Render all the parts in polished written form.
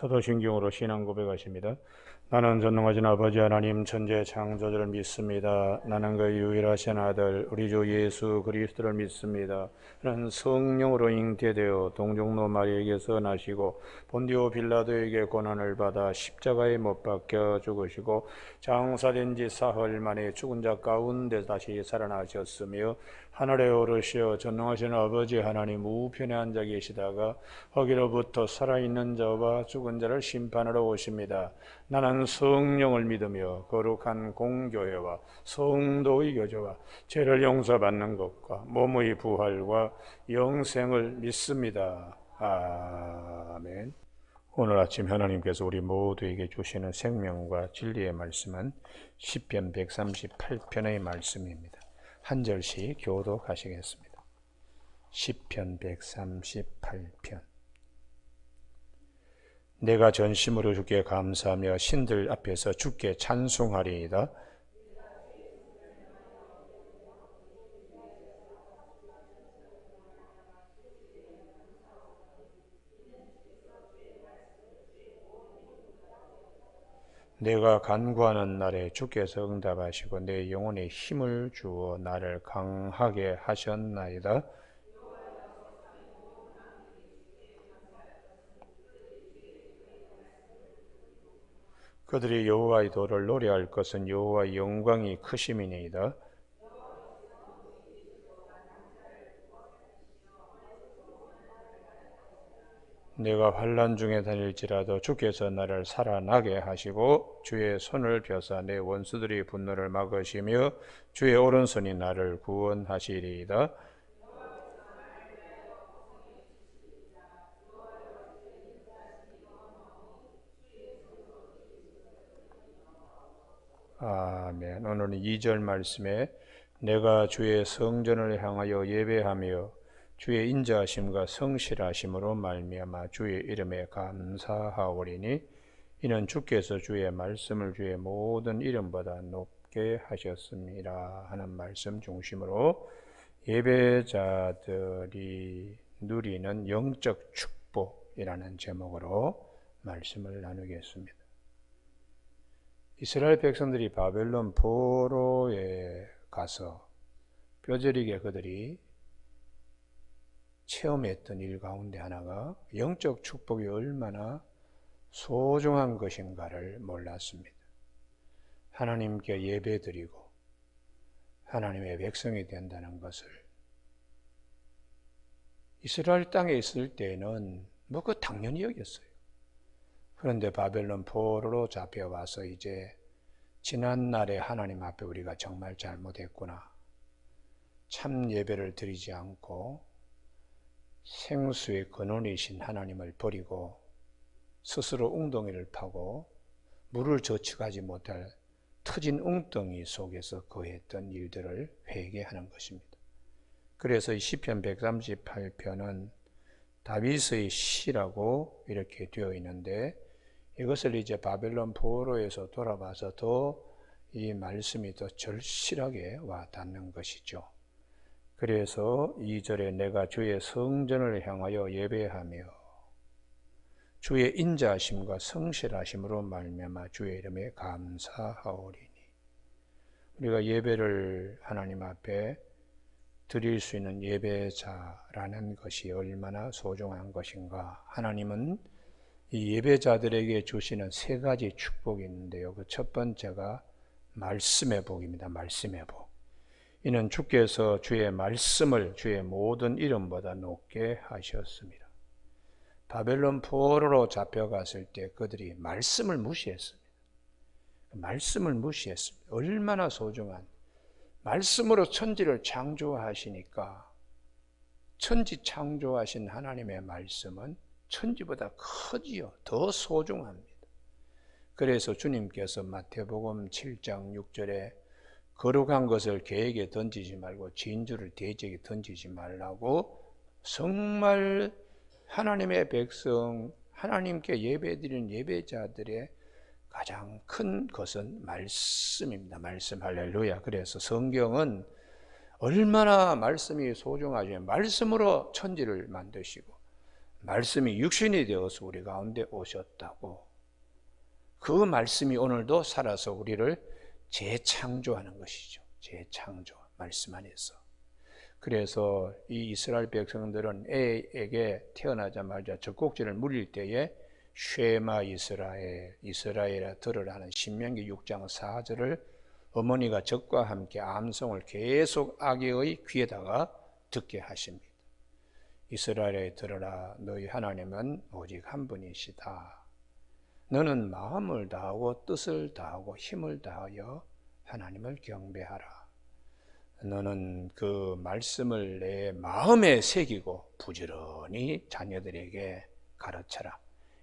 사도신경으로 신앙 고백하십니다. 나는 전능하신 아버지 하나님 천재 창조주를 믿습니다. 나는 그 유일하신 아들 우리 주 예수 그리스도를 믿습니다. 나는 성령으로 잉태되어 동정노 마리에게서 나시고 본디오 빌라도에게 고난을 받아 십자가에 못 박혀 죽으시고 장사된 지 사흘 만에 죽은 자 가운데 다시 살아나셨으며 하늘에 오르시어 전능하신 아버지 하나님 우편에 앉아 계시다가 거기로부터 살아있는 자와 죽은 자를 심판하러 오십니다. 나는 성령을 믿으며 거룩한 공교회와 성도의 교제와 죄를 용서받는 것과 몸의 부활과 영생을 믿습니다. 아멘. 오늘 아침 하나님께서 우리 모두에게 주시는 생명과 진리의 말씀은 시편 138편의 말씀입니다. 한 절씩 교독하시겠습니다. 시편 138편. 내가 전심으로 주께 감사하며 신들 앞에서 주께 찬송하리이다. 내가 간구하는 날에 주께서 응답하시고 내 영혼에 힘을 주어 나를 강하게 하셨나이다. 그들이 여호와의 도를 노래할 것은 여호와의 영광이 크심이니이다. 내가 환난 중에 다닐지라도 주께서 나를 살아나게 하시고 주의 손을 펴사 내 원수들의 분노를 막으시며 주의 오른손이 나를 구원하시리이다. 아멘. 오늘은 2절 말씀에 내가 주의 성전을 향하여 예배하며 주의 인자하심과 성실하심으로 말미암아 주의 이름에 감사하오리니 이는 주께서 주의 말씀을 주의 모든 이름보다 높게 하셨습니다 하는 말씀 중심으로 예배자들이 누리는 영적 축복이라는 제목으로 말씀을 나누겠습니다. 이스라엘 백성들이 바벨론 포로에 가서 뼈저리게 그들이 체험했던 일 가운데 하나가 영적 축복이 얼마나 소중한 것인가를 몰랐습니다. 하나님께 예배드리고 하나님의 백성이 된다는 것을 이스라엘 땅에 있을 때는 그 당연히 여겼어요. 그런데 바벨론 포로로 잡혀와서 이제 지난날에 하나님 앞에 우리가 정말 잘못했구나. 참 예배를 드리지 않고 생수의 근원이신 하나님을 버리고 스스로 웅덩이를 파고 물을 저축하지 못할 터진 웅덩이 속에서 거했던 일들을 회개하는 것입니다. 그래서 이 시편 138편은 다윗의 시라고 이렇게 되어 있는데 이것을 이제 바벨론 포로에서 돌아봐서 더 이 말씀이 더 절실하게 와 닿는 것이죠. 그래서 2절에 내가 주의 성전을 향하여 예배하며 주의 인자하심과 성실하심으로 말미암아 주의 이름에 감사하오리니 우리가 예배를 하나님 앞에 드릴 수 있는 예배자라는 것이 얼마나 소중한 것인가. 하나님은 이 예배자들에게 주시는 세 가지 축복이 있는데요. 그 첫 번째가 말씀의 복입니다. 말씀의 복. 이는 주께서 주의 말씀을 주의 모든 이름보다 높게 하셨습니다. 바벨론 포로로 잡혀갔을 때 그들이 말씀을 무시했습니다. 말씀을 무시했습니다. 얼마나 소중한 말씀으로 천지를 창조하시니까 천지 창조하신 하나님의 말씀은 천지보다 크지요. 더 소중합니다. 그래서 주님께서 마태복음 7장 6절에 거룩한 것을 개에게 던지지 말고 진주를 돼지에게 던지지 말라고 정말 하나님의 백성, 하나님께 예배드리는 예배자들의 가장 큰 것은 말씀입니다. 말씀. 할렐루야. 그래서 성경은 얼마나 말씀이 소중하죠. 말씀으로 천지를 만드시고 말씀이 육신이 되어서 우리 가운데 오셨다고. 그 말씀이 오늘도 살아서 우리를 재창조하는 것이죠. 재창조, 말씀 안에서. 그래서 이 이스라엘 백성들은 애에게 태어나자마자 젖꼭지를 물릴 때에 쉐마 이스라엘, 이스라엘아 들으라 하는 신명기 6장 4절을 어머니가 젖과 함께 암송을 계속 아기의 귀에다가 듣게 하십니다. 이스라엘에 들으라, 너희 하나님은 오직 한 분이시다. 너는 마음을 다하고 뜻을 다하고 힘을 다하여 하나님을 경배하라. 너는 그 말씀을 내 마음에 새기고 부지런히 자녀들에게 가르쳐라.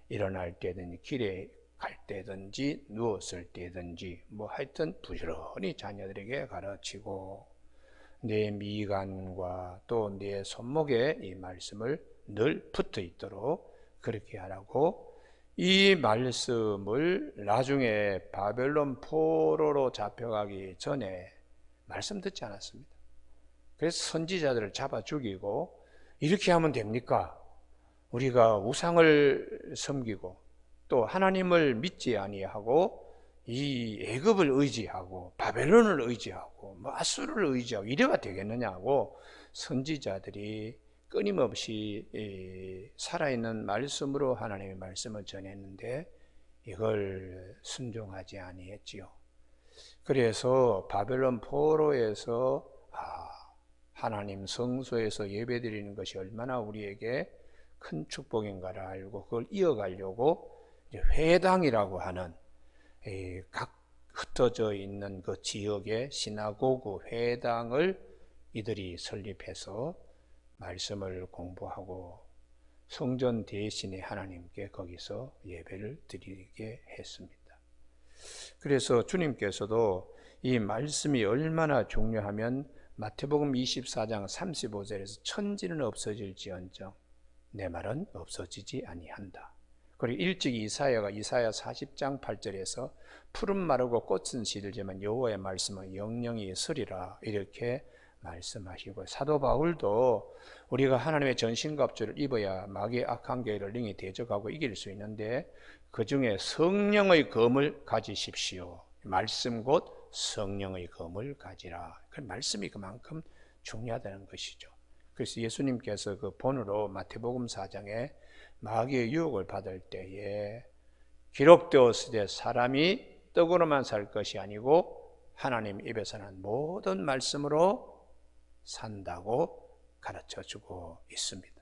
일어날 때든지 길에 갈 때든지 누웠을 때든지 하여튼 부지런히 자녀들에게 가르치고 내 미간과 또 내 손목에 이 말씀을 늘 붙어 있도록 그렇게 하라고. 이 말씀을 나중에 바벨론 포로로 잡혀가기 전에 말씀 듣지 않았습니다. 그래서 선지자들을 잡아 죽이고, 이렇게 하면 됩니까? 우리가 우상을 섬기고 또 하나님을 믿지 아니하고 이 애굽을 의지하고 바벨론을 의지하고 아수르를 의지하고 이래가 되겠느냐고 선지자들이 끊임없이 살아있는 말씀으로 하나님의 말씀을 전했는데 이걸 순종하지 아니했지요. 그래서 바벨론 포로에서 하나님 성소에서 예배드리는 것이 얼마나 우리에게 큰 축복인가를 알고 그걸 이어가려고 회당이라고 하는 각 흩어져 있는 그 지역의 시나고그 회당을 이들이 설립해서 말씀을 공부하고 성전 대신에 하나님께 거기서 예배를 드리게 했습니다. 그래서 주님께서도 이 말씀이 얼마나 중요하면 마태복음 24장 35절에서 천지는 없어질지언정 내 말은 없어지지 아니한다. 그리고 일찍 이사야 40장 8절에서 푸른 마르고 꽃은 시들지만 여호와의 말씀은 영영이 서리라 이렇게 말씀하시고, 사도 바울도 우리가 하나님의 전신갑주를 입어야 마귀의 악한 계를 능히 대적하고 이길 수 있는데 그 중에 성령의 검을 가지십시오. 말씀 곧 성령의 검을 가지라. 그 말씀이 그만큼 중요하다는 것이죠. 그래서 예수님께서 그 본으로 마태복음 4장에 마귀의 유혹을 받을 때에 기록되었으되 사람이 떡으로만 살 것이 아니고 하나님 입에서 난 모든 말씀으로 산다고 가르쳐주고 있습니다.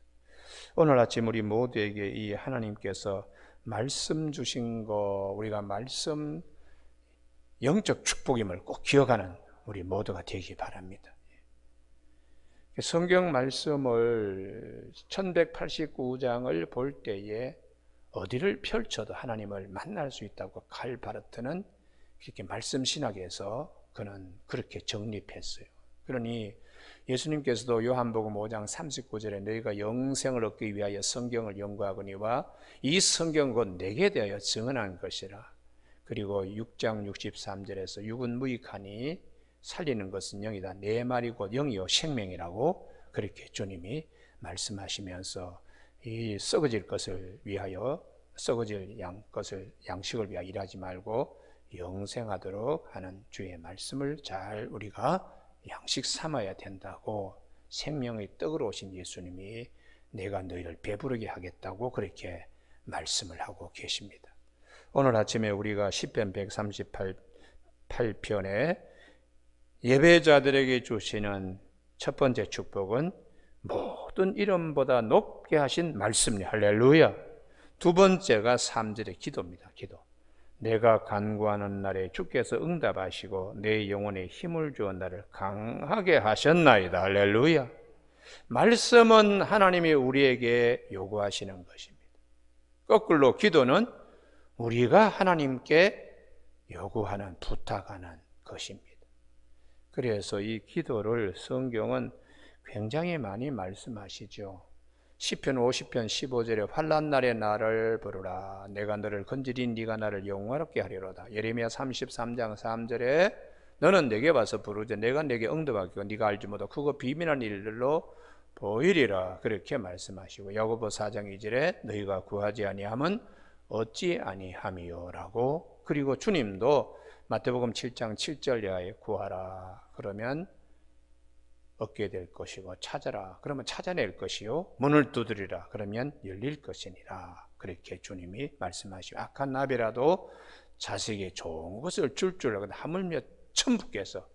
오늘 아침 우리 모두에게 이 하나님께서 말씀 주신 거, 우리가 말씀 영적 축복임을 꼭 기억하는 우리 모두가 되기 바랍니다. 성경 말씀을 1189장을 볼 때에 어디를 펼쳐도 하나님을 만날 수 있다고 칼 바르트는 이렇게 말씀 신학에서 그는 그렇게 정립했어요. 그러니 예수님께서도 요한복음 5장 39절에 너희가 영생을 얻기 위하여 성경을 연구하거니와 이 성경 곧 내게 대하여 증언한 것이라. 그리고 6장 63절에서 육은 무익하니 살리는 것은 영이다. 내 말이 곧 영이요 생명이라고 그렇게 주님이 말씀하시면서 이 썩어질 것을 위하여 썩어질 양식을 위하여 일하지 말고 영생하도록 하는 주의 말씀을 잘 우리가 양식 삼아야 된다고, 생명의 떡으로 오신 예수님이 내가 너희를 배부르게 하겠다고 그렇게 말씀을 하고 계십니다. 오늘 아침에 우리가 시편 138편에 예배자들에게 주시는 첫 번째 축복은 모든 이름보다 높게 하신 말씀이 할렐루야. 두 번째가 3절의 기도입니다. 기도. 내가 간구하는 날에 주께서 응답하시고 내 영혼에 힘을 주어 나를 강하게 하셨나이다. 할렐루야. 말씀은 하나님이 우리에게 요구하시는 것입니다. 거꾸로 기도는 우리가 하나님께 요구하는, 부탁하는 것입니다. 그래서 이 기도를 성경은 굉장히 많이 말씀하시죠. 시편 50편 15절에 환난 날에 나를 부르라. 내가 너를 건지리 네가 나를 영화롭게 하리로다. 예레미야 33장 3절에 너는 내게 와서 부르되 내가 내게 응답하기고 네가 알지 못하고 그거 비밀한 일들로 보이리라 그렇게 말씀하시고, 야고보 4장 2절에 너희가 구하지 아니함은 얻지 아니함이요라고, 그리고 주님도 마태복음 7장 7절에 구하라 그러면 얻게 될 것이고, 찾아라 그러면 찾아낼 것이요, 문을 두드리라 그러면 열릴 것이니라 그렇게 주님이 말씀하시고, 악한 나비라도 자식에게 좋은 것을 줄 줄 알고 하물며 천부께서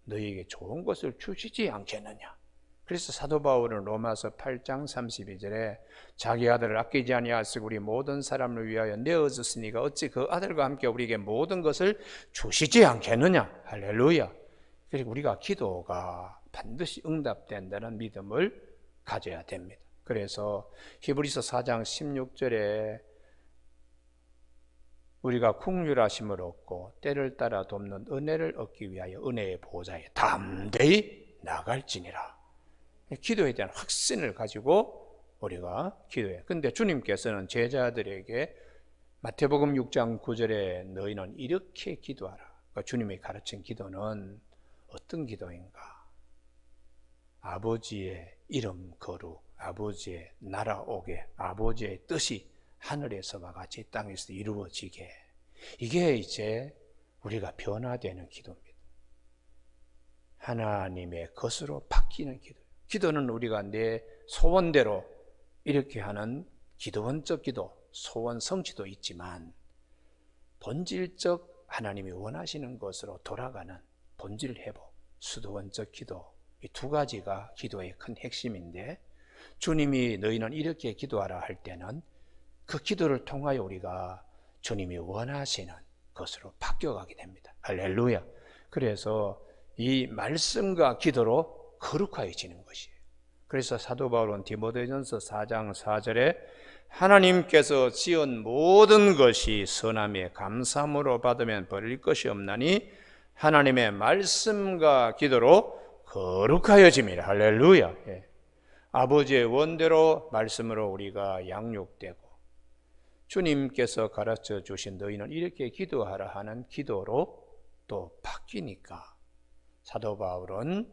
너희에게 좋은 것을 주시지 않겠느냐. 그래서 사도 바울은 로마서 8장 32절에 자기 아들을 아끼지 아니하시고 우리 모든 사람을 위하여 내어주시니가 어찌 그 아들과 함께 우리에게 모든 것을 주시지 않겠느냐. 할렐루야. 그리고 우리가 기도가 반드시 응답된다는 믿음을 가져야 됩니다. 그래서 히브리서 4장 16절에 우리가 긍휼하심을 얻고 때를 따라 돕는 은혜를 얻기 위하여 은혜의 보좌에 담대히 나갈지니라. 기도에 대한 확신을 가지고 우리가 기도해. 근데 주님께서는 제자들에게 마태복음 6장 9절에 너희는 이렇게 기도하라. 그러니까 주님이 가르친 기도는 어떤 기도인가? 아버지의 이름 거룩, 아버지의 나라 오게, 아버지의 뜻이 하늘에서와 같이 땅에서 이루어지게. 이게 이제 우리가 변화되는 기도입니다. 하나님의 것으로 바뀌는 기도. 기도는 우리가 내 소원대로 이렇게 하는 기도원적 기도, 소원 성취도 있지만, 본질적 하나님이 원하시는 것으로 돌아가는 본질 회복, 수도원적 기도, 이 두 가지가 기도의 큰 핵심인데, 주님이 너희는 이렇게 기도하라 할 때는 그 기도를 통하여 우리가 주님이 원하시는 것으로 바뀌어가게 됩니다. 할렐루야. 그래서 이 말씀과 기도로 거룩해지는 것이에요. 그래서 사도 바울은 디모데전서 4장 4절에 하나님께서 지은 모든 것이 선함에 감사함으로 받으면 버릴 것이 없나니 하나님의 말씀과 기도로 거룩하여짐이라. 할렐루야. 아버지의 원대로 말씀으로 우리가 양육되고, 주님께서 가르쳐 주신 너희는 이렇게 기도하라 하는 기도로 또 바뀌니까, 사도 바울은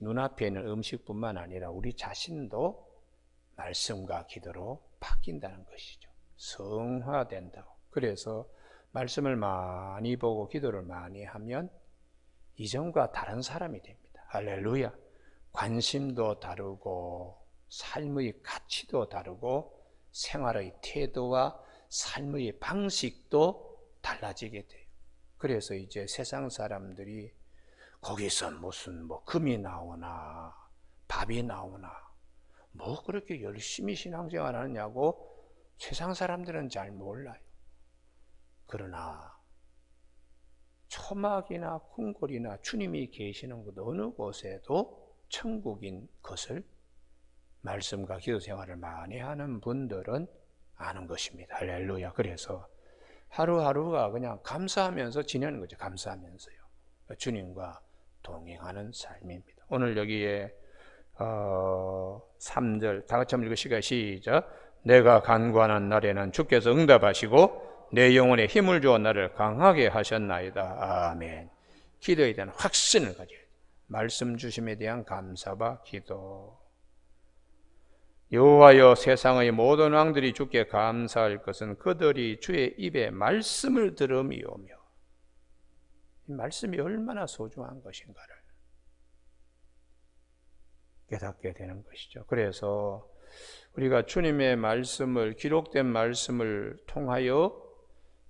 눈앞에 있는 음식뿐만 아니라 우리 자신도 말씀과 기도로 바뀐다는 것이죠. 성화된다고. 그래서 말씀을 많이 보고 기도를 많이 하면 이전과 다른 사람이 됩니다. 할렐루야. 관심도 다르고 삶의 가치도 다르고 생활의 태도와 삶의 방식도 달라지게 돼요. 그래서 이제 세상 사람들이 거기서 무슨 금이 나오나 밥이 나오나 그렇게 열심히 신앙생활 하느냐고 세상 사람들은 잘 몰라요. 그러나 초막이나 궁궐이나 주님이 계시는 곳 어느 곳에도 천국인 것을 말씀과 기도 생활을 많이 하는 분들은 아는 것입니다. 할렐루야. 그래서 하루하루가 그냥 감사하면서 지내는 거죠. 감사하면서요. 주님과 동행하는 삶입니다. 오늘 여기에 3절 다 같이 한번 읽으시겠습니다. 시작. 내가 간구하는 날에는 주께서 응답하시고 내 영혼에 힘을 주어 나를 강하게 하셨나이다. 아멘. 기도에 대한 확신을 가져야 돼요. 말씀 주심에 대한 감사와 기도. 여호와여, 세상의 모든 왕들이 주께 감사할 것은 그들이 주의 입에 말씀을 들음이오며. 이 말씀이 얼마나 소중한 것인가를 깨닫게 되는 것이죠. 그래서 우리가 주님의 말씀을, 기록된 말씀을 통하여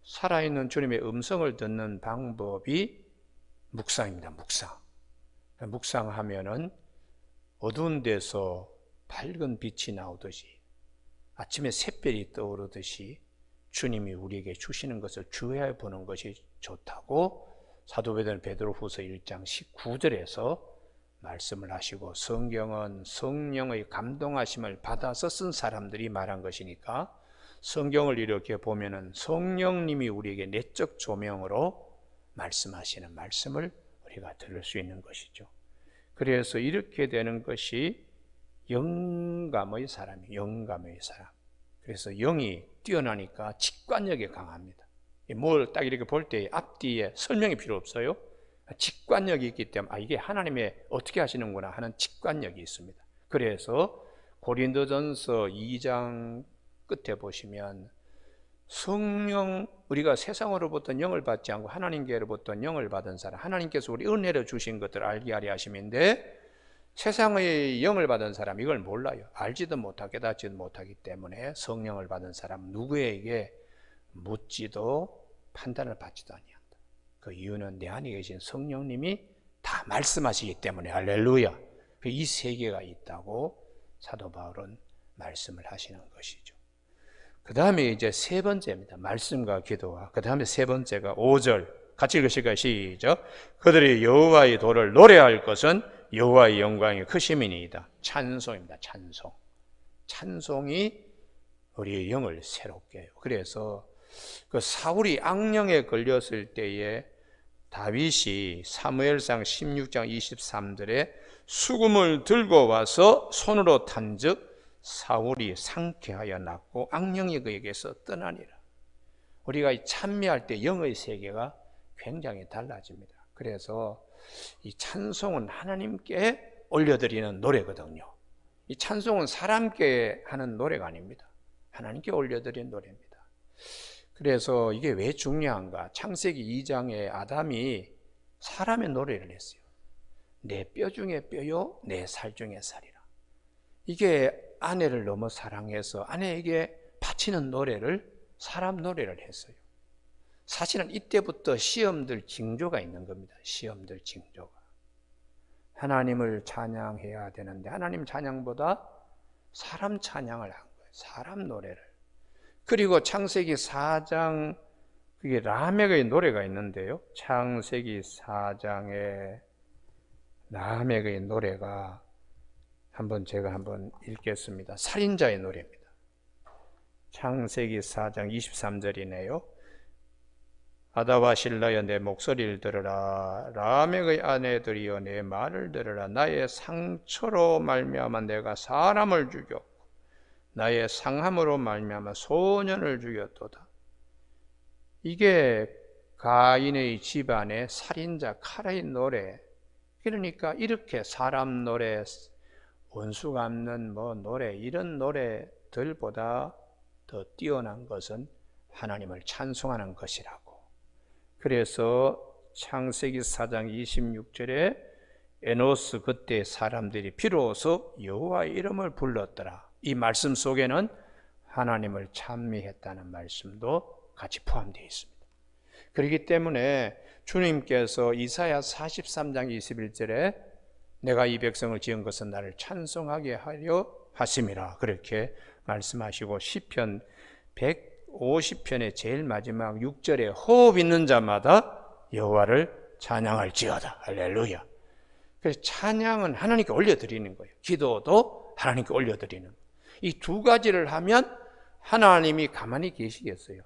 살아있는 주님의 음성을 듣는 방법이 묵상입니다. 묵상하면은 어두운 데서 밝은 빛이 나오듯이, 아침에 샛별이 떠오르듯이 주님이 우리에게 주시는 것을 주의해 보는 것이 좋다고 사도 베드로후서 1장 19절에서 말씀을 하시고, 성경은 성령의 감동하심을 받아서 쓴 사람들이 말한 것이니까 성경을 이렇게 보면은 성령님이 우리에게 내적 조명으로 말씀하시는 말씀을 우리가 들을 수 있는 것이죠. 그래서 이렇게 되는 것이 영감의 사람이에요. 영감의 사람. 그래서 영이 뛰어나니까 직관력이 강합니다. 뭘 딱 이렇게 볼 때 앞뒤에 설명이 필요 없어요. 직관력이 있기 때문에 이게 하나님의 어떻게 하시는구나 하는 직관력이 있습니다. 그래서 고린도전서 2장 끝에 보시면 성령, 우리가 세상으로부터 영을 받지 않고 하나님께로부터 영을 받은 사람, 하나님께서 우리 은혜로 주신 것들을 알게 하려 하심인데, 세상의 영을 받은 사람 이걸 몰라요. 알지도 못하고 깨닫지도 못하기 때문에 성령을 받은 사람 누구에게 묻지도 판단을 받지도 아니한다. 그 이유는 내 안에 계신 성령님이 다 말씀하시기 때문에. 할렐루야. 이 세계가 있다고 사도 바울은 말씀을 하시는 것이죠. 그 다음에 이제 세 번째입니다. 말씀과 기도와. 그 다음에 세 번째가 5절 같이 읽으실까요? 시작. 그들이 여호와의 도를 노래할 것은 여호와의 영광이 크심이니이다. 찬송입니다. 찬송. 찬송이 우리의 영을 새롭게 해요. 그래서 그 사울이 악령에 걸렸을 때에 다윗이 사무엘상 16장 23절에 수금을 들고 와서 손으로 탄즉 사울이 상쾌하여 낫고 악령이 그에게서 떠나니라. 우리가 찬미할 때 영의 세계가 굉장히 달라집니다. 그래서 이 찬송은 하나님께 올려드리는 노래거든요. 이 찬송은 사람께 하는 노래가 아닙니다. 하나님께 올려드리는 노래입니다. 그래서 이게 왜 중요한가? 창세기 2장에 아담이 사람의 노래를 했어요. 내 뼈 중에 뼈요, 내 살 중에 살이라. 이게 아내를 너무 사랑해서 아내에게 바치는 노래를, 사람 노래를 했어요. 사실은 이때부터 시험들 징조가 있는 겁니다. 시험들 징조가. 하나님을 찬양해야 되는데 하나님 찬양보다 사람 찬양을 한 거예요. 사람 노래를. 그리고 창세기 4장, 그게 라멕의 노래가 있는데요. 창세기 4장에 라멕의 노래가 제가 한번 읽겠습니다. 살인자의 노래입니다. 창세기 4장 23절이네요. 아다와 실라여 내 목소리를 들으라. 라멕의 아내들이여 내 말을 들으라. 나의 상처로 말미암아 내가 사람을 죽였고 나의 상함으로 말미암아 소년을 죽였도다. 이게 가인의 집안의 살인자 칼의 노래. 그러니까 이렇게 사람 노래, 원수 갚는 노래, 이런 노래들보다 더 뛰어난 것은 하나님을 찬송하는 것이라고. 그래서 창세기 4장 26절에 에노스 그때 사람들이 비로소 여호와의 이름을 불렀더라. 이 말씀 속에는 하나님을 찬미했다는 말씀도 같이 포함되어 있습니다. 그렇기 때문에 주님께서 이사야 43장 21절에 내가 이 백성을 지은 것은 나를 찬송하게 하려 하심이라 그렇게 말씀하시고, 시편 150편의 제일 마지막 6절에 호흡 있는 자마다 여호와를 찬양할지어다. 할렐루야. 그래서 찬양은 하나님께 올려드리는 거예요. 기도도 하나님께 올려드리는 거예요. 이 두 가지를 하면 하나님이 가만히 계시겠어요?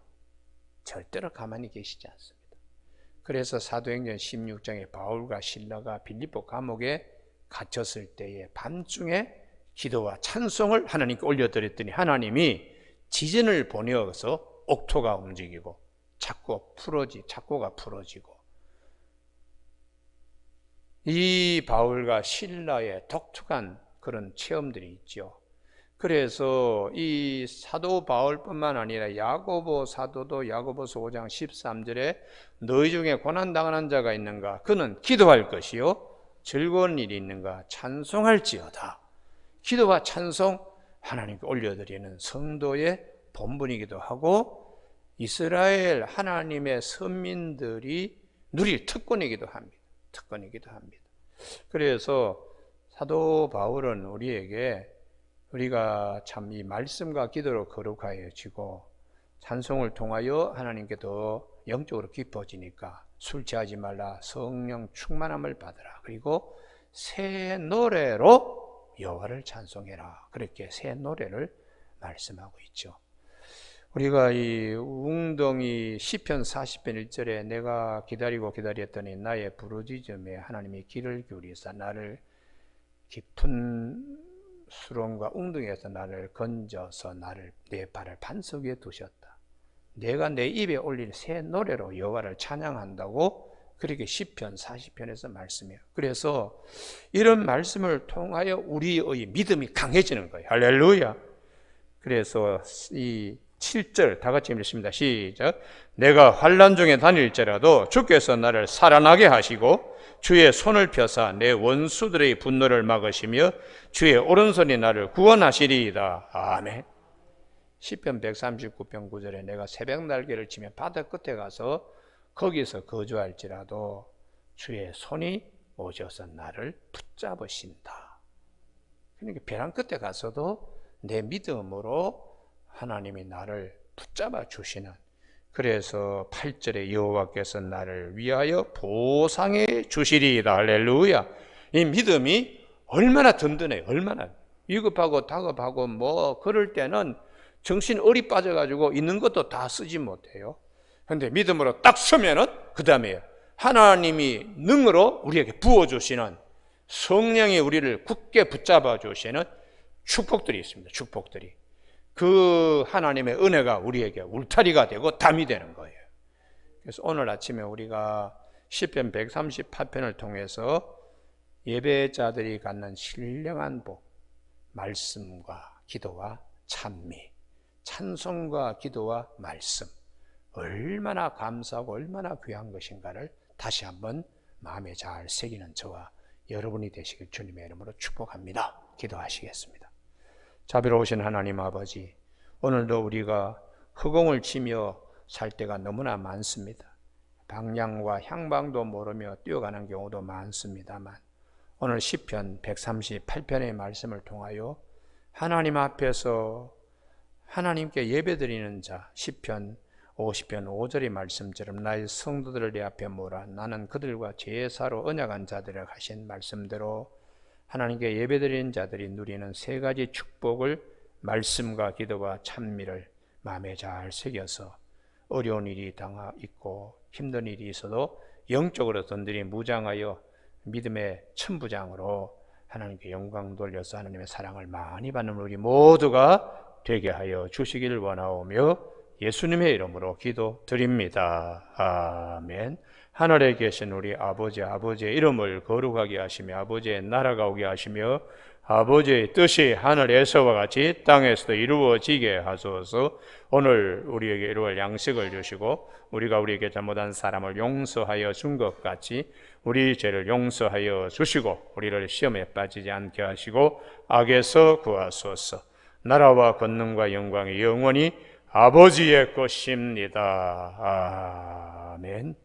절대로 가만히 계시지 않습니다. 그래서 사도행전 16장에 바울과 실라가 빌립보 감옥에 갇혔을 때에 밤중에 기도와 찬송을 하나님께 올려드렸더니 하나님이 지진을 보내어서 옥토가 움직이고 착고가 풀어지고, 이 바울과 실라의 독특한 그런 체험들이 있죠. 그래서 이 사도 바울뿐만 아니라 야고보 사도도 야고보서 5장 13절에 너희 중에 고난당하는 자가 있는가? 그는 기도할 것이요 즐거운 일이 있는가? 찬송할지어다. 기도와 찬송, 하나님께 올려드리는 성도의 본분이기도 하고 이스라엘 하나님의 선민들이 누릴 특권이기도 합니다. 그래서 사도 바울은 우리가 참 이 말씀과 기도로 거룩하여지고 찬송을 통하여 하나님께 더 영적으로 깊어지니까 술 취하지 말라, 성령 충만함을 받으라, 그리고 새 노래로 여호와를 찬송해라, 그렇게 새 노래를 말씀하고 있죠. 우리가 이 웅덩이 시편 40편 1절에 내가 기다렸더니 나의 부르짖음에 하나님이 귀를 기울이사 나를 깊은 수렁과 웅덩이에서 나를 건져서 내 발을 반석 위에 두셨다. 내가 내 입에 올릴 새 노래로 여호와를 찬양한다고 그렇게 시편 40편에서 말씀이에요. 그래서 이런 말씀을 통하여 우리의 믿음이 강해지는 거예요. 할렐루야. 그래서 이 7절 다 같이 읽습니다. 시작. 내가 환난 중에 다닐지라도 주께서 나를 살아나게 하시고 주의 손을 펴사 내 원수들의 분노를 막으시며 주의 오른손이 나를 구원하시리이다. 아멘. 시편 139편 9절에 내가 새벽 날개를 치며 바다 끝에 가서 거기서 거주할지라도 주의 손이 오셔서 나를 붙잡으신다. 그러니까 벼랑 끝에 가서도 내 믿음으로 하나님이 나를 붙잡아 주시는, 그래서 8절에 여호와께서 나를 위하여 보상해 주시리이다. 할렐루야. 이 믿음이 얼마나 든든해요. 얼마나 위급하고 다급하고 뭐 그럴 때는 정신 어리 빠져가지고 있는 것도 다 쓰지 못해요. 그런데 믿음으로 딱 서면은 그 다음에 하나님이 능으로 우리에게 부어주시는, 성령이 우리를 굳게 붙잡아 주시는 축복들이 있습니다. 축복들이. 그 하나님의 은혜가 우리에게 울타리가 되고 담이 되는 거예요. 그래서 오늘 아침에 우리가 시편 138편을 통해서 예배자들이 갖는 신령한 복, 말씀과 기도와 찬미, 찬송과 기도와 말씀, 얼마나 감사하고 얼마나 귀한 것인가를 다시 한번 마음에 잘 새기는 저와 여러분이 되시길 주님의 이름으로 축복합니다. 기도하시겠습니다. 자비로우신 하나님 아버지, 오늘도 우리가 허공을 치며 살 때가 너무나 많습니다. 방향과 향방도 모르며 뛰어가는 경우도 많습니다만, 오늘 시편 138편의 말씀을 통하여 하나님 앞에서 하나님께 예배드리는 자, 시편 50편 5절의 말씀처럼 나의 성도들을 내 앞에 모아 나는 그들과 제사로 언약한 자들을 하신 말씀대로 하나님께 예배드리는 자들이 누리는 세 가지 축복을, 말씀과 기도와 찬미를 마음에 잘 새겨서 어려운 일이 있고 힘든 일이 있어도 영적으로 든든히 무장하여 믿음의 천부장으로 하나님께 영광 돌려서 하나님의 사랑을 많이 받는 우리 모두가 되게 하여 주시기를 원하오며 예수님의 이름으로 기도드립니다. 아멘. 하늘에 계신 우리 아버지의 이름을 거룩하게 하시며 아버지의 나라가 오게 하시며 아버지의 뜻이 하늘에서와 같이 땅에서도 이루어지게 하소서. 오늘 우리에게 이루어질 양식을 주시고 우리가 우리에게 잘못한 사람을 용서하여 준 것 같이 우리 죄를 용서하여 주시고 우리를 시험에 빠지지 않게 하시고 악에서 구하소서. 나라와 권능과 영광이 영원히 아버지의 것입니다. 아멘.